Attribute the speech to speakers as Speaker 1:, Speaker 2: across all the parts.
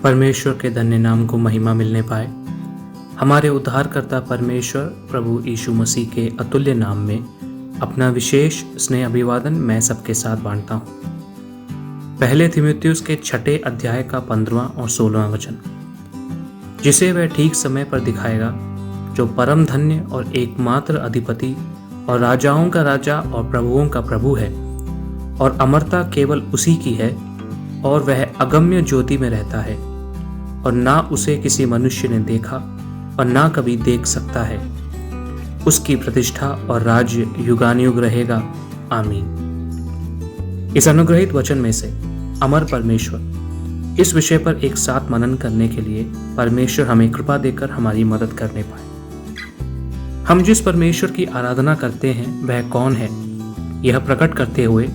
Speaker 1: परमेश्वर के धन्य नाम को महिमा मिलने पाए। हमारे उद्धारकर्ता परमेश्वर प्रभु यीशु मसीह के अतुल्य नाम में अपना विशेष स्नेह अभिवादन मैं सबके साथ बांटता हूँ। पहले तीमुथियुस के 6 अध्याय का 15वां और 16वां वचन, जिसे वह ठीक समय पर दिखाएगा, जो परम धन्य और एकमात्र अधिपति और राजाओं का राजा और प्रभुओं का प्रभु है, और अमरता केवल उसी की है, और वह अगम्य ज्योति में रहता है, और ना उसे किसी मनुष्य ने देखा और ना कभी देख सकता है। उसकी प्रतिष्ठा और राज्य युगानुयुग रहेगा। आमीन। इस अनुग्रहित वचन में से अमर परमेश्वर, इस विषय पर एक साथ मनन करने के लिए परमेश्वर हमें कृपा देकर हमारी मदद करने पाए। हम जिस परमेश्वर की आराधना करते हैं वह कौन है, यह प्रकट करते हुए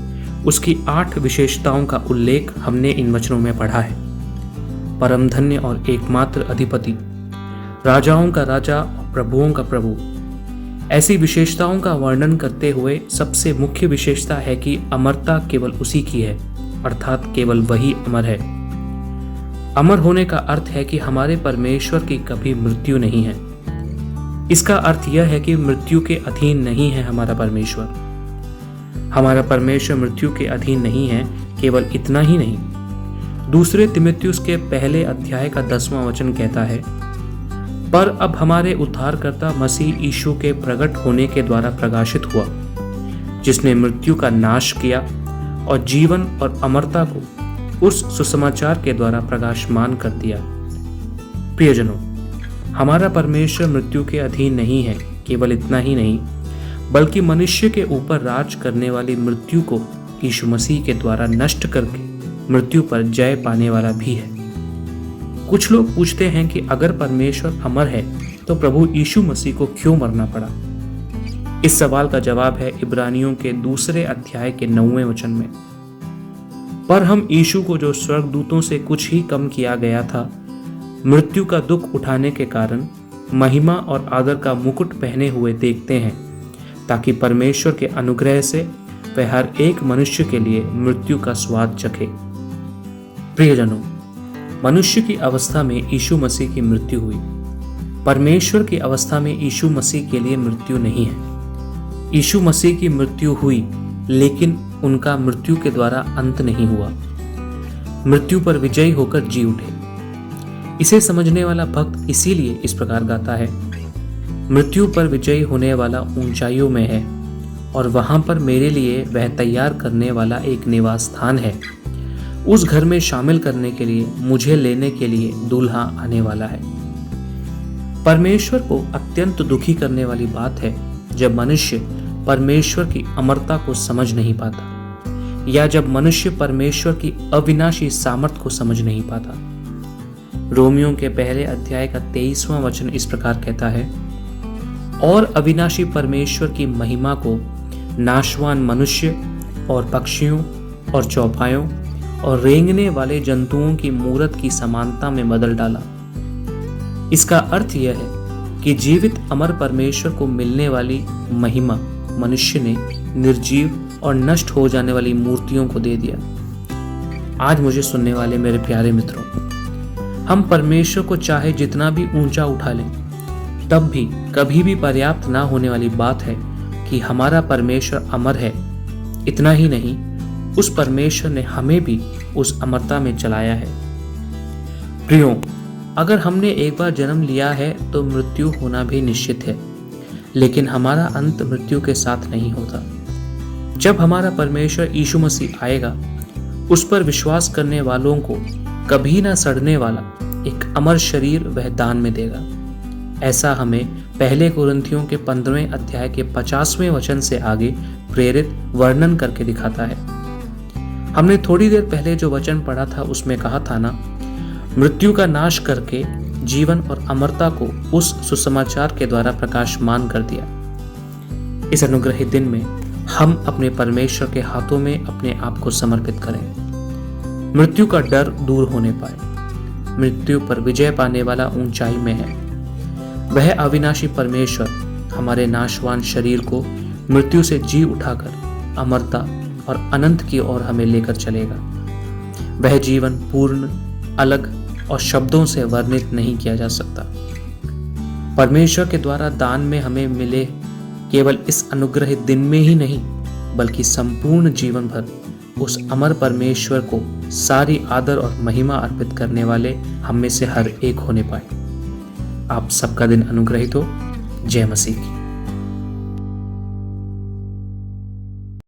Speaker 1: उसकी 8 विशेषताओं का उल्लेख हमने इन वचनों में पढ़ा है। परम धन्य और एकमात्र अधिपति, राजाओं का राजा और प्रभुओं का प्रभु। ऐसी विशेषताओं का वर्णन करते हुए सबसे मुख्य विशेषता है कि अमरता केवल उसी की है, अर्थात केवल वही अमर है। अमर होने का अर्थ है कि हमारे परमेश्वर की कभी मृत्यु नहीं है। इसका अर्थ यह है कि मृत्यु के अधीन नहीं है हमारा परमेश्वर। हमारा परमेश्वर मृत्यु के अधीन नहीं है। केवल इतना ही नहीं, दूसरे तीमुथियुस के पहले अध्याय का 10वां वचन कहता है, पर अब हमारे उद्धारकर्ता मसीह यीशु के प्रकट होने के द्वारा प्रकाशित हुआ, जिसने मृत्यु का नाश किया और जीवन और अमरता को उस सुसमाचार के द्वारा प्रकाशमान कर दिया। प्रियजनों, हमारा परमेश्वर मृत्यु के अधीन नहीं है। केवल इतना ही नहीं, बल्कि मनुष्य के ऊपर राज करने वाली मृत्यु को यीशु मसीह के द्वारा नष्ट करके मृत्यु पर जय पाने वाला भी है। कुछ लोग पूछते हैं कि अगर परमेश्वर अमर है तो प्रभु यीशु मसीह को क्यों मरना पड़ा। इस सवाल का जवाब है इब्रानियों के 2 अध्याय के 9वें वचन में, पर हम यीशु को, जो स्वर्गदूतों से कुछ ही कम किया गया था, मृत्यु का दुख उठाने के कारण महिमा और आदर का मुकुट पहने हुए देखते हैं, ताकि परमेश्वर के अनुग्रह से वह हर एक मनुष्य के लिए मृत्यु का स्वाद चखे। प्रियजनों, मनुष्य की अवस्था में यीशु मसीह की मृत्यु हुई। परमेश्वर की अवस्था में यीशु मसीह के लिए मृत्यु नहीं है। यीशु मसीह की मृत्यु हुई, लेकिन उनका मृत्यु के द्वारा अंत नहीं हुआ। मृत्यु पर विजयी होकर जी उठे। इसे समझने वाला भक्त इसीलिए इस प्रकार गाता है, मृत्यु पर विजयी होने वाला ऊंचाइयों में है, और वहां पर मेरे लिए वह तैयार करने वाला एक निवास स्थान है। उस घर में शामिल करने के लिए मुझे लेने के लिए दूल्हा आने वाला है। परमेश्वर को अत्यंत दुखी करने वाली बात है जब मनुष्य परमेश्वर की अमरता को समझ नहीं पाता, या जब मनुष्य परमेश्वर की अविनाशी सामर्थ को समझ नहीं पाता। रोमियो के पहले अध्याय का 23वां वचन इस प्रकार कहता है, और अविनाशी परमेश्वर की महिमा को नाशवान मनुष्य और पक्षियों और चौपायों और रेंगने वाले जंतुओं की मूरत की समानता में बदल डाला। इसका अर्थ यह है कि जीवित अमर परमेश्वर को मिलने वाली महिमा मनुष्य ने निर्जीव और नष्ट हो जाने वाली मूर्तियों को दे दिया। आज मुझे सुनने वाले मेरे प्यारे मित्रों, हम परमेश्वर को चाहे जितना भी ऊंचा उठा लें, तब भी कभी भी पर्याप्त ना होने वाली बात है कि हमारा परमेश्वर अमर है। इतना ही नहीं, उस परमेश्वर ने हमें भी उस अमरता में चलाया है। प्रियों, अगर हमने एक बार जन्म लिया है तो मृत्यु होना भी निश्चित है, लेकिन हमारा अंत मृत्यु के साथ नहीं होता। जब हमारा परमेश्वर यीशु मसीह आएगा, उस पर विश्वास करने वालों को कभी ना सड़ने वाला एक अमर शरीर वह दान में देगा। ऐसा हमें पहले कुरिन्थियों के 15वें अध्याय के 50वें वचन से आगे प्रेरित वर्णन करके दिखाता है। हमने थोड़ी देर पहले जो वचन पढ़ा था उसमें कहा था ना, मृत्यु का नाश करके जीवन और अमरता को उस सुसमाचार के द्वारा प्रकाशमान कर दिया। इस अनुग्रहित दिन में हम अपने परमेश्वर के हाथों में अपने आप को समर्पित करें। मृत्यु का डर दूर होने पाए। मृत्यु पर विजय पाने वाला ऊंचाई में है। वह अविनाशी परमेश्वर हमारे नाशवान शरीर को मृत्यु से जी उठाकर अमरता और अनंत की ओर हमें लेकर चलेगा। वह जीवन पूर्ण, अलग और शब्दों से वर्णित नहीं किया जा सकता। परमेश्वर के द्वारा दान में हमें मिले केवल इस अनुग्रहित दिन में ही नहीं, बल्कि संपूर्ण जीवन भर उस अमर परमेश्वर को सारी आदर और महिमा अर्पित करने वाले हम में से हर एक होने पाए। आप सबका दिन अनुग्रहित हो। जय मसीह की।